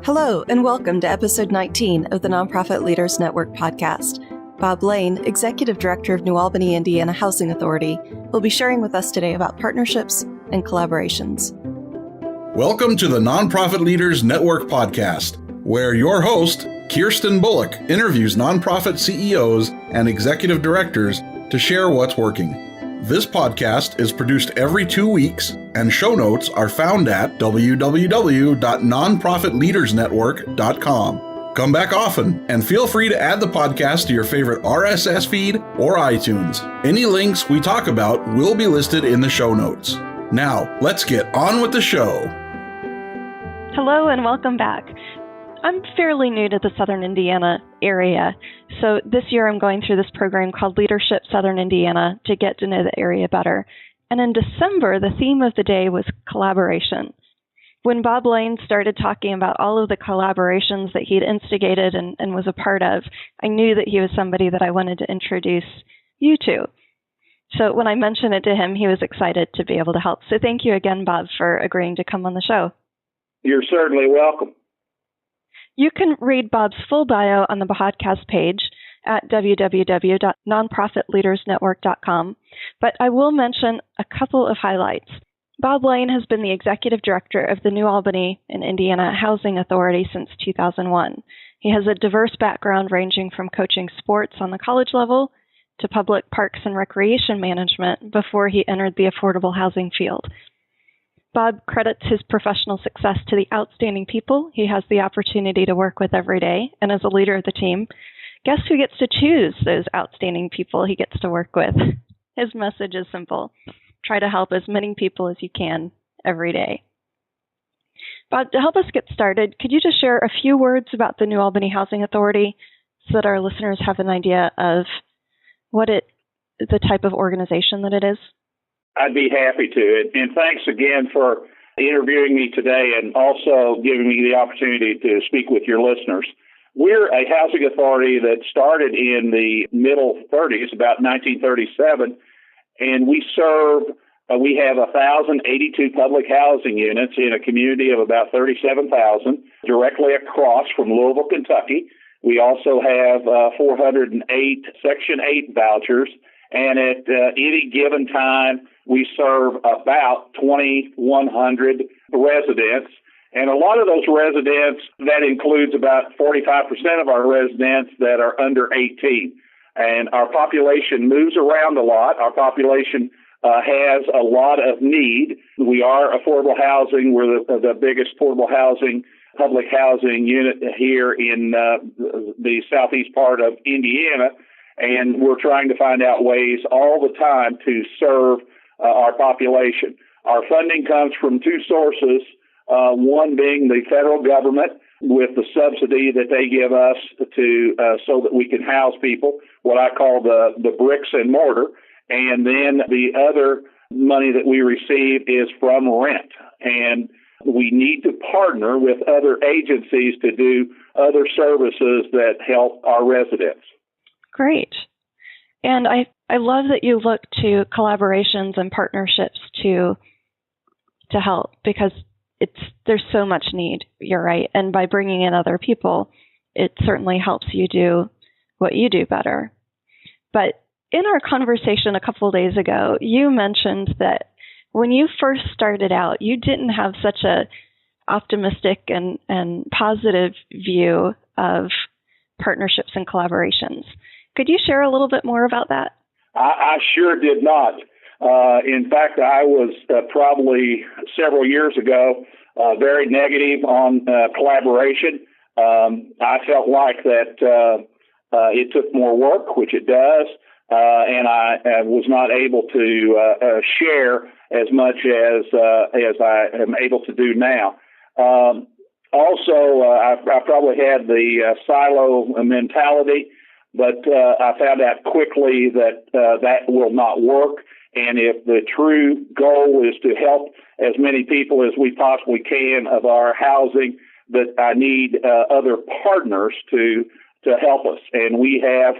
Hello, and welcome to episode 19 of the Nonprofit Leaders Network podcast. Bob Lane, Executive Director of New Albany, Indiana Housing Authority, will be sharing with us today about partnerships and collaborations. Welcome to the Nonprofit Leaders Network podcast, where your host, KIRSTEN Bullock, interviews nonprofit CEOs and executive directors to share what's working. This podcast is produced every 2 weeks, and show notes are found at www.nonprofitleadersnetwork.com. Come back often, and feel free to add the podcast to your favorite RSS feed or iTunes. Any links we talk about will be listed in the show notes. Now, let's get on with the show. Hello, and welcome back. I'm fairly new to the Southern Indiana area, so this year I'm going through this program called Leadership Southern Indiana to get to know the area better. And in December, the theme of the day was collaboration. When Bob Lane started talking about all of the collaborations that he'd instigated and was a part of, I knew that he was somebody that I wanted to introduce you to. So when I mentioned it to him, he was excited to be able to help. So thank you again, Bob, for agreeing to come on the show. You're certainly welcome. You can read Bob's full bio on the podcast page at www.nonprofitleadersnetwork.com, but I will mention a couple of highlights. Bob Lane has been the Executive Director of the New Albany and Indiana Housing Authority since 2001. He has a diverse background ranging from coaching sports on the college level to public parks and recreation management before he entered the affordable housing field. Bob credits his professional success to the outstanding people he has the opportunity to work with every day, and as a leader of the team, guess who gets to choose those outstanding people he gets to work with? His message is simple. Try to help as many people as you can every day. Bob, to help us get started, could you just share a few words about the New Albany Housing Authority so that our listeners have an idea of the type of organization that it is? I'd be happy to. And thanks again for interviewing me today and also giving me the opportunity to speak with your listeners. We're a housing authority that started in the middle 30s, about 1937, and we have 1,082 public housing units in a community of about 37,000 directly across from Louisville, Kentucky. We also have 408 Section 8 vouchers, and at any given time, we serve about 2,100 residents. And a lot of those residents, that includes about 45% of our residents that are under 18. And our population moves around a lot. Our population has a lot of need. We are affordable housing. We're the biggest affordable housing, public housing unit here in the southeast part of Indiana. And we're trying to find out ways all the time to serve our population. Our funding comes from two sources, one being the federal government with the subsidy that they give us to so that we can house people, what I call the bricks and mortar. And then the other money that we receive is from rent. And we need to partner with other agencies to do other services that help our residents. Great. And I love that you look to collaborations and partnerships to help, because there's so much need. You're right. And by bringing in other people, it certainly helps you do what you do better. But in our conversation a couple of days ago, you mentioned that when you first started out, you didn't have such a optimistic and positive view of partnerships and collaborations. Could you share a little bit more about that? I sure did not. In fact, I was probably several years ago very negative on collaboration. I felt like that it took more work, which it does, and I was not able to share as much as I am able to do now. Also, I probably had the silo mentality. But I found out quickly that that will not work. And if the true goal is to help as many people as we possibly can of our housing, that I need other partners to help us. And we have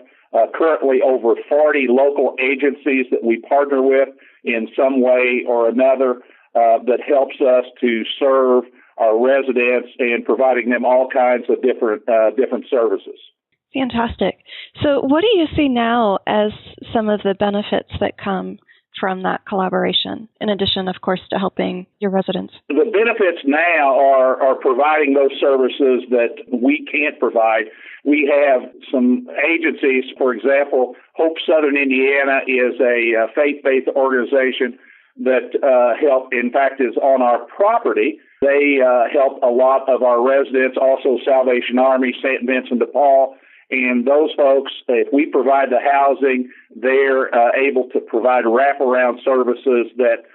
currently over 40 local agencies that we partner with in some way or another. that helps us to serve our residents and providing them all kinds of different services. Fantastic. So what do you see now as some of the benefits that come from that collaboration, in addition, of course, to helping your residents? The benefits now are providing those services that we can't provide. We have some agencies, for example, Hope Southern Indiana is a faith-based organization that in fact, is on our property. They help a lot of our residents, also Salvation Army, St. Vincent de Paul. And those folks, if we provide the housing, they're able to provide wraparound services that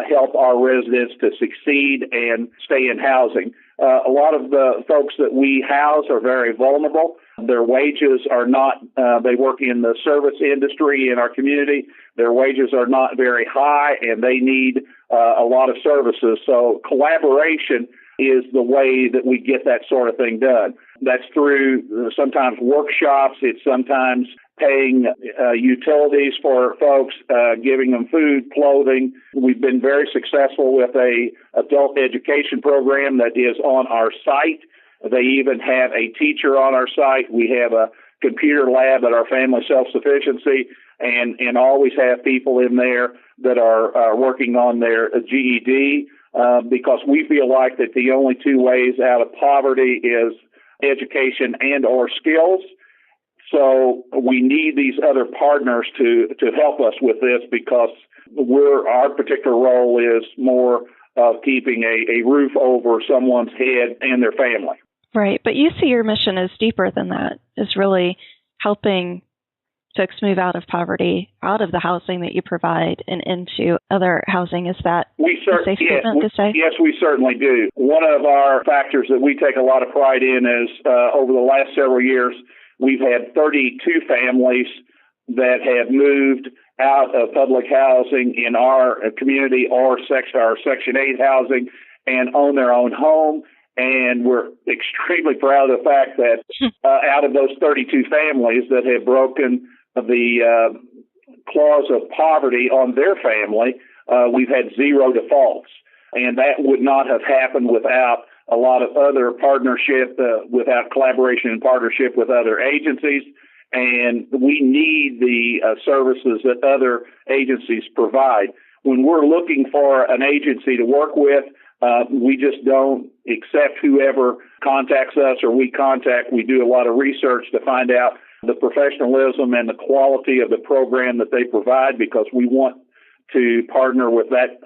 help our residents to succeed and stay in housing. A lot of the folks that we house are very vulnerable. Their wages are not, they work in the service industry in our community. Their wages are not very high, and they need a lot of services. So collaboration is the way that we get that sort of thing done. That's through sometimes workshops. It's sometimes paying utilities for folks, giving them food, clothing. We've been very successful with a adult education program that is on our site. They even have a teacher on our site. We have a computer lab at our family self-sufficiency, and always have people in there that are working on their GED, because we feel like that the only two ways out of poverty is education and or skills. So we need these other partners to help us with this, because our particular role is more of keeping a roof over someone's head and their family. Right. But you see your mission is deeper than that, is really helping folks move out of poverty, out of the housing that you provide, and into other housing. Is that a safe statement to say? Yes, we certainly do. One of our factors that we take a lot of pride in is over the last several years, we've had 32 families that have moved out of public housing in our community or our Section 8 housing and own their own home. And we're extremely proud of the fact that out of those 32 families that have broken the clause of poverty on their family, we've had 0 defaults. And that would not have happened without a lot of other partnership, without collaboration and partnership with other agencies. And we need the services that other agencies provide. When we're looking for an agency to work with, we just don't accept whoever contacts us or we contact. We do a lot of research to find out the professionalism and the quality of the program that they provide, because we want to partner with that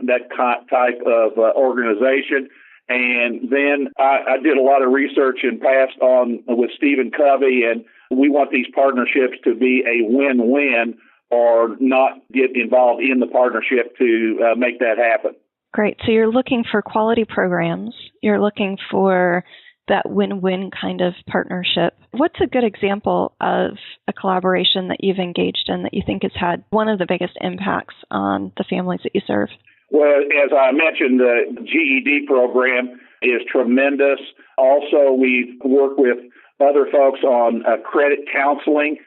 type of organization. And then I did a lot of research and passed on with Stephen Covey, and we want these partnerships to be a win-win, or not get involved in the partnership to make that happen. Great. So you're looking for quality programs. You're looking for that win-win kind of partnership. What's a good example of a collaboration that you've engaged in that you think has had one of the biggest impacts on the families that you serve? Well, as I mentioned, the GED program is tremendous. Also, we work with other folks on credit counseling,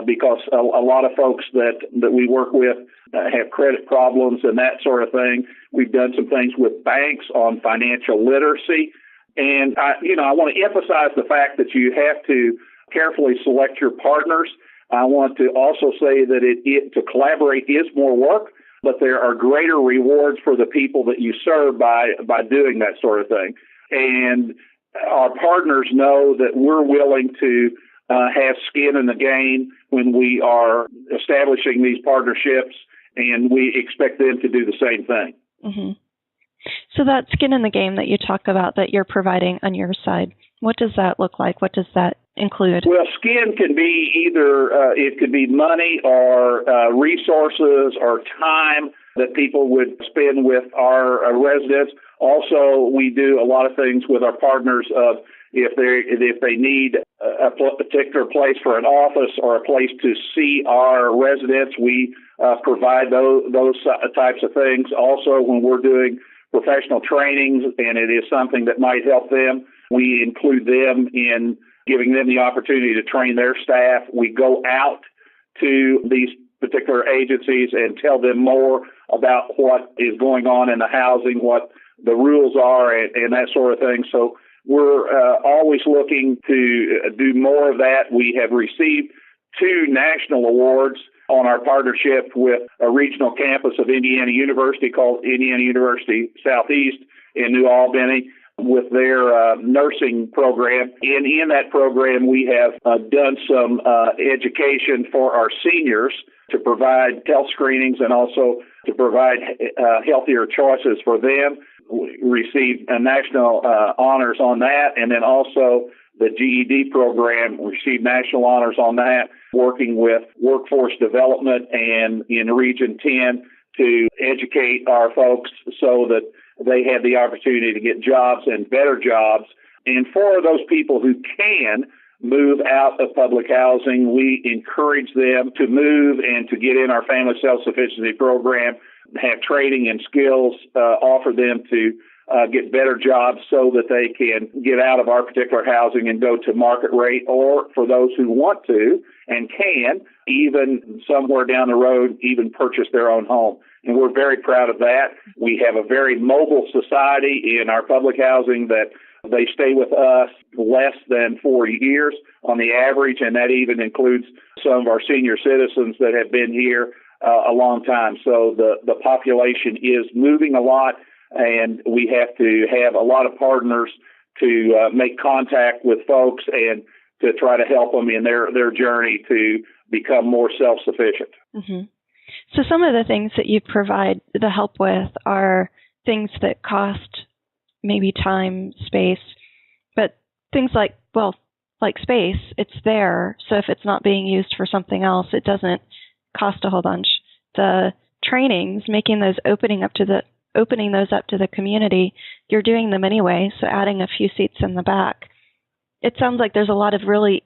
because a lot of folks that we work with have credit problems and that sort of thing. We've done some things with banks on financial literacy. And I want to emphasize the fact that you have to carefully select your partners. I want to also say that to collaborate is more work, but there are greater rewards for the people that you serve by doing that sort of thing. And our partners know that we're willing to have skin in the game when we are establishing these partnerships, and we expect them to do the same thing. Mm-hmm. So that skin in the game that you talk about that you're providing on your side, what does that look like? What does that include? Well, skin can be either, it could be money or resources or time that people would spend with our residents. Also, we do a lot of things with our partners of if they need a particular place for an office or a place to see our residents, we provide those types of things. Also, when we're doing professional trainings and it is something that might help them, we include them in giving them the opportunity to train their staff. We go out to these particular agencies and tell them more about what is going on in the housing, what the rules are, and that sort of thing. So we're always looking to do more of that. We have received 2 national awards on our partnership with a regional campus of Indiana University called Indiana University Southeast in New Albany with their nursing program. And in that program, we have done some education for our seniors to provide health screenings and also to provide healthier choices for them. We received national honors on that, and then also the GED program received national honors on that, working with workforce development and in Region 10 to educate our folks so that they have the opportunity to get jobs and better jobs. And for those people who can move out of public housing, we encourage them to move and to get in our family self-sufficiency program, have training and skills, offer them to get better jobs so that they can get out of our particular housing and go to market rate, or for those who want to and can, even somewhere down the road, even purchase their own home. And we're very proud of that. We have a very mobile society in our public housing that they stay with us less than 4 years on the average, and that even includes some of our senior citizens that have been here a long time. So the population is moving a lot, and we have to have a lot of partners to make contact with folks and to try to help them in their journey to become more self-sufficient. Mm-hmm. So some of the things that you provide the help with are things that cost maybe time, space, but things like space, it's there. So if it's not being used for something else, it doesn't cost a whole bunch. The trainings, making those opening those up to the community, you're doing them anyway, so adding a few seats in the back. It sounds like there's a lot of really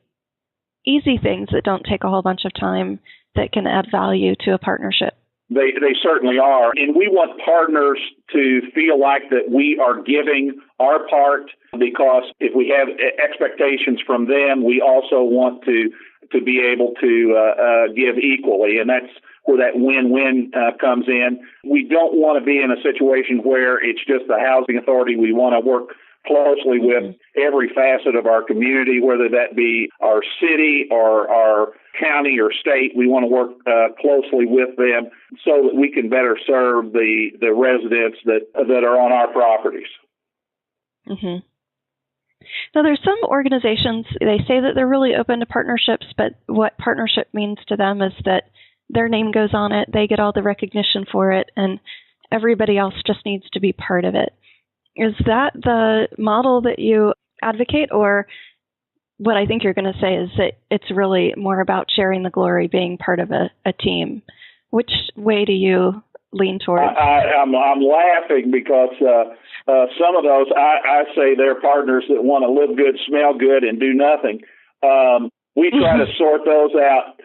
easy things that don't take a whole bunch of time that can add value to a partnership. They certainly are. And we want partners to feel like that we are giving our part, because if we have expectations from them, we also want to be able to give equally. And that's where that win-win comes in. We don't want to be in a situation where it's just the housing authority. We want to work closely with every facet of our community, whether that be our city or our county or state. We want to work closely with them so that we can better serve the residents that are on our properties. Mm-hmm. Now, there's some organizations, they say that they're really open to partnerships, but what partnership means to them is that their name goes on it, they get all the recognition for it, and everybody else just needs to be part of it. Is that the model that you advocate, or what I think you're going to say is that it's really more about sharing the glory, being part of a team? Which way do you lean towards? I'm laughing because some of those, I say they're partners that want to live good, smell good, and do nothing. We try to sort those out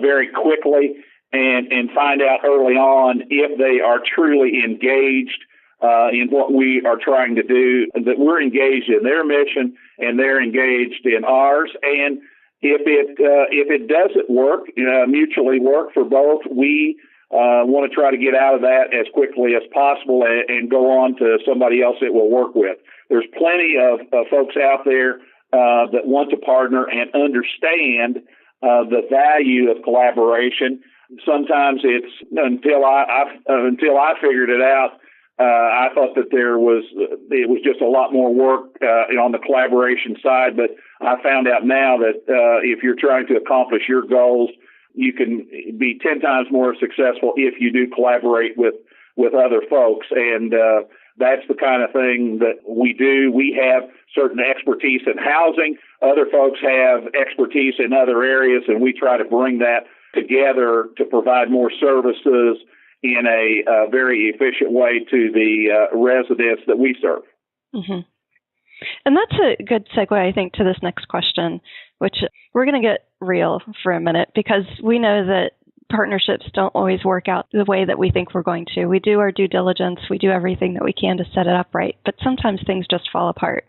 very quickly and find out early on if they are truly engaged in what we are trying to do, that we're engaged in their mission and they're engaged in ours. And if it doesn't work, mutually work for both, we want to try to get out of that as quickly as possible and go on to somebody else that we'll work with. There's plenty of folks out there that want to partner and understand the value of collaboration. Sometimes it's until I figured it out. I thought that it was just a lot more work on the collaboration side, but I found out now that if you're trying to accomplish your goals, you can be 10 times more successful if you do collaborate with other folks. And that's the kind of thing that we do. We have certain expertise in housing. Other folks have expertise in other areas, and we try to bring that together to provide more services in a very efficient way to the residents that we serve. Mm-hmm. And that's a good segue, I think, to this next question, which we're going to get real for a minute, because we know that partnerships don't always work out the way that we think we're going to. We do our due diligence. We do everything that we can to set it up right, but sometimes things just fall apart.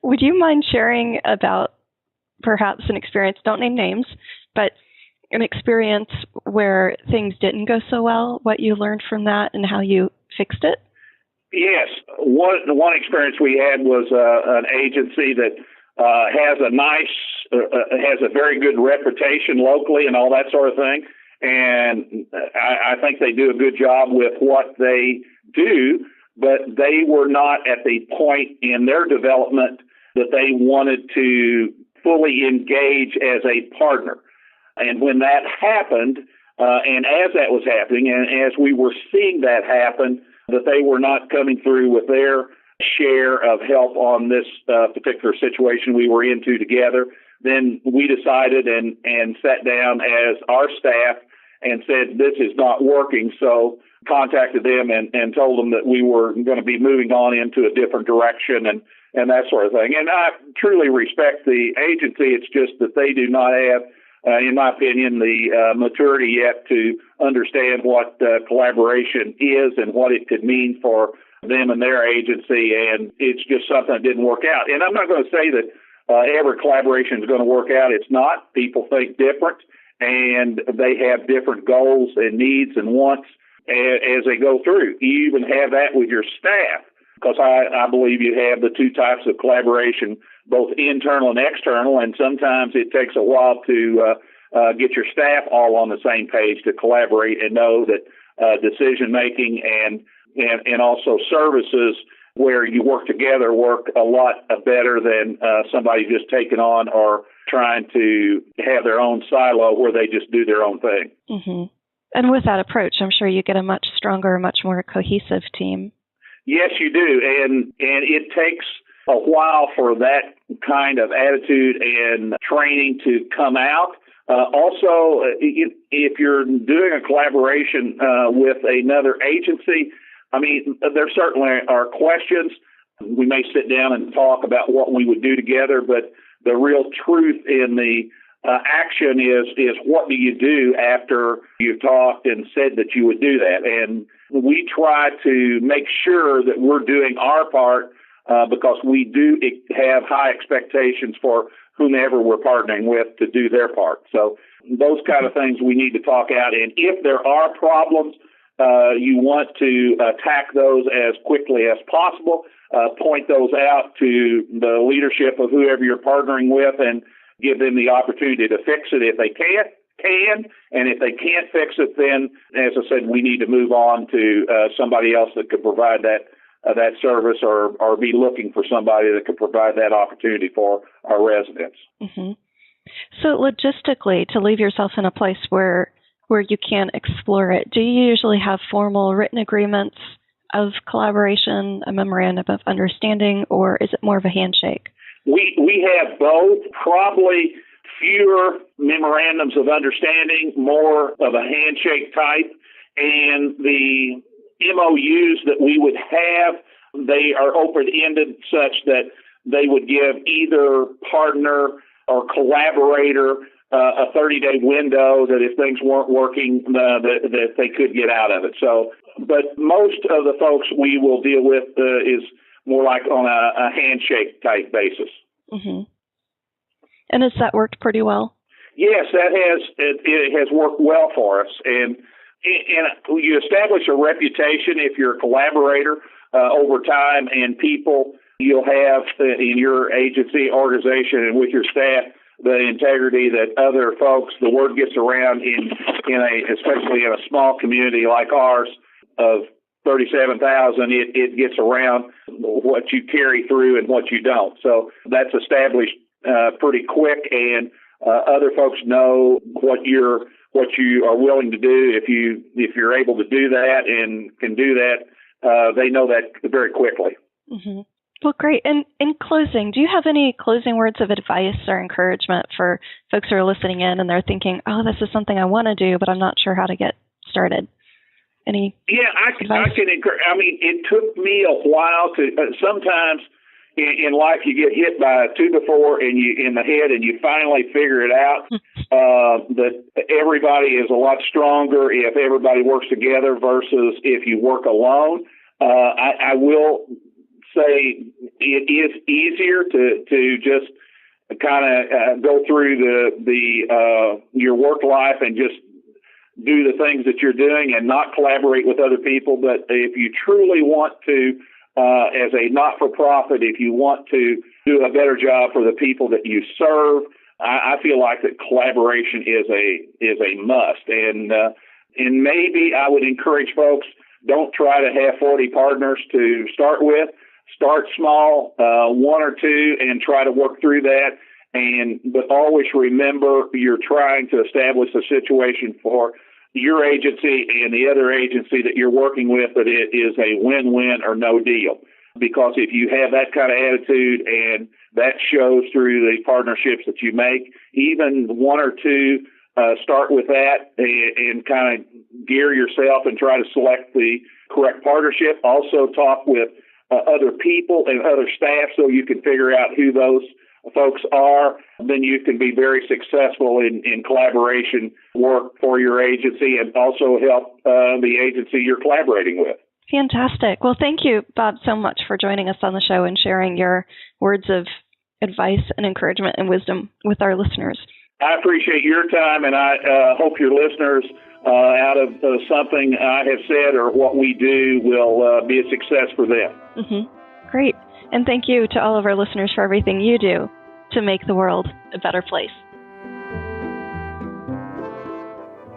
Would you mind sharing about perhaps an experience, don't name names, but an experience where things didn't go so well, what you learned from that and how you fixed it? Yes. One experience we had was an agency that has a very good reputation locally and all that sort of thing. And I think they do a good job with what they do, but they were not at the point in their development that they wanted to fully engage as a partner. And when that happened, and as that was happening, and as we were seeing that happen, that they were not coming through with their share of help on this particular situation we were into together, then we decided and sat down as our staff and said, this is not working. So contacted them and told them that we were going to be moving on into a different direction and that sort of thing. And I truly respect the agency. It's just that they do not have, in my opinion, the maturity yet to understand what collaboration is and what it could mean for them and their agency. And it's just something that didn't work out. And I'm not going to say that every collaboration is going to work out. It's not. People think different, and they have different goals and needs and wants as they go through. You even have that with your staff, because I believe you have the two types of collaboration, both internal and external, and sometimes it takes a while to get your staff all on the same page to collaborate and know that decision-making and also services where you work together work a lot better than somebody just taking on or trying to have their own silo where they just do their own thing. Mm-hmm. And with that approach, I'm sure you get a much stronger, much more cohesive team. Yes, you do. And it takes a while for that kind of attitude and training to come out. Also, if you're doing a collaboration with another agency, I mean, there certainly are questions. We may sit down and talk about what we would do together, but the real truth in the action is what do you do after you've talked and said that you would do that? And we try to make sure that we're doing our part because we do have high expectations for whomever we're partnering with to do their part. So those kind of things we need to talk out. And if there are problems, you want to attack those as quickly as possible, point those out to the leadership of whoever you're partnering with and give them the opportunity to fix it if they can. And if they can't fix it, then, as I said, we need to move on to somebody else that could provide that service or be looking for somebody that could provide that opportunity for our residents. Mm-hmm. So logistically, to leave yourself in a place where you can explore it, do you usually have formal written agreements of collaboration, a memorandum of understanding, or is it more of a handshake? We have both, probably fewer memorandums of understanding, more of a handshake type, and the MOUs that we would have, they are open-ended such that they would give either partner or collaborator a 30-day window that if things weren't working, that they could get out of it. So, but most of the folks we will deal with is more like on a handshake type basis. Mm-hmm. And has that worked pretty well? Yes, it has worked well for us. And you establish a reputation if you're a collaborator over time, and people you'll have in your agency, organization, and with your staff the integrity that other folks, the word gets around especially in a small community like ours of 37,000, it gets around what you carry through and what you don't. So that's established pretty quick, and other folks know what you are willing to do. If you're able to do that and can do that, they know that very quickly. Mm-hmm. Well, great. And in closing, do you have any closing words of advice or encouragement for folks who are listening in and they're thinking, oh, this is something I want to do, but I'm not sure how to get started? Any advice? I can encourage. I mean, it took me a while to sometimes in life you get hit by a 2x4 in the head and you finally figure it out that everybody is a lot stronger if everybody works together versus if you work alone. I will say it is easier to just kind of go through your work life and just do the things that you're doing and not collaborate with other people. But if you truly want to, as a not-for-profit, if you want to do a better job for the people that you serve, I feel like that collaboration is a must. And maybe I would encourage folks, don't try to have 40 partners to start with. Start small, one or two, and try to work through that. But always remember, you're trying to establish a situation for your agency and the other agency that you're working with that it is a win-win or no deal. Because if you have that kind of attitude, and that shows through the partnerships that you make, even one or two, start with that and kind of gear yourself and try to select the correct partnership. Also talk with other people and other staff so you can figure out who those folks are. Then you can be very successful in collaboration work for your agency and also help the agency you're collaborating with. Fantastic. Well, thank you, Bob, so much for joining us on the show and sharing your words of advice and encouragement and wisdom with our listeners. I appreciate your time, and I hope your listeners, out of something I have said or what we do, will be a success for them. Mm-hmm. Great. And thank you to all of our listeners for everything you do to make the world a better place.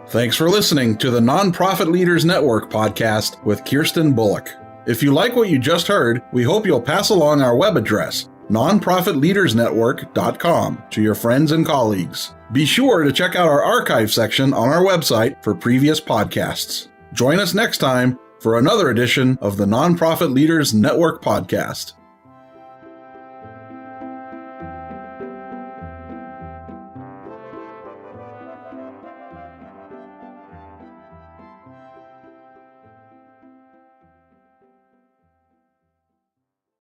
Thanks for listening to the Nonprofit Leaders Network podcast with Kirsten Bullock. If you like what you just heard, we hope you'll pass along our web address, nonprofitleadersnetwork.com, to your friends and colleagues. Be sure to check out our archive section on our website for previous podcasts. Join us next time for another edition of the Nonprofit Leaders Network podcast.